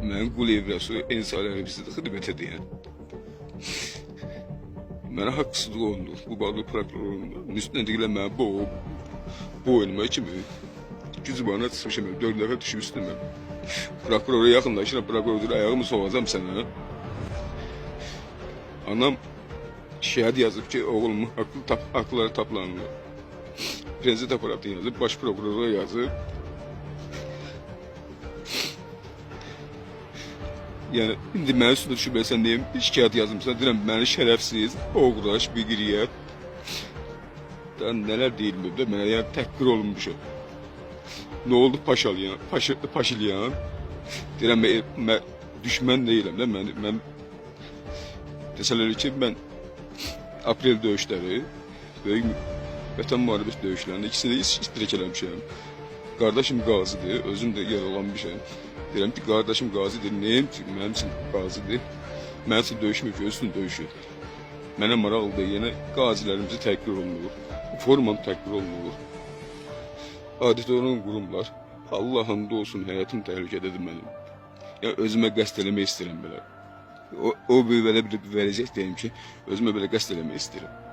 mən qul evrəsi insanları bizdə xidmət edən. Mənə haqsızlıq olundu. Bu bağlı prokurorun üstüne deyilən mənə boynuma kimi güzbana çıxmışım. 4 dəfə düşüb üstümə. Prokurora yaxınlaşıram. Prokuror deyir, ayağımı soğacam sənə. Anam şəhid yazıb ki, oğlumun haqları taplanır. Prezident aparatı yazıb, baş prokurora yazıb. Yani indi mənə üstündə düşübləsən deyim, şikayət yazımsan, deyirəm, məni şərəfsiz, oğraş, biqiriyyət. Daha nələr deyilmir də, mənə yəni təhqir olunmuşum. Nə oldu Paşilyan? Deyirəm, mən düşmən deyiləm də, mən desələr ki, mən aprel döyüşləri, böyük vətən müharibəsi döyüşlərində ikisini iştirak eləmişəm. Qardaşım qazidir, özüm də yaralanmışam. Deyirəm ki, qardaşım qazidir, neyim ki, mənim üçün qazidir. Mənim üçün döyüşmür ki, özünün döyüşü. Mənə maraqlıdır, yenə qazilərimizi təhqir olunur, formanı təhqir olunur. Adətə olan qurumlar, Allah hamd olsun, həyatım təhlükədədir mənim. Yəni, özümə qəsd eləmək istəyirəm belə. O belə bir verəcək deyim ki, özümə belə qəsd eləmək istəyirəm.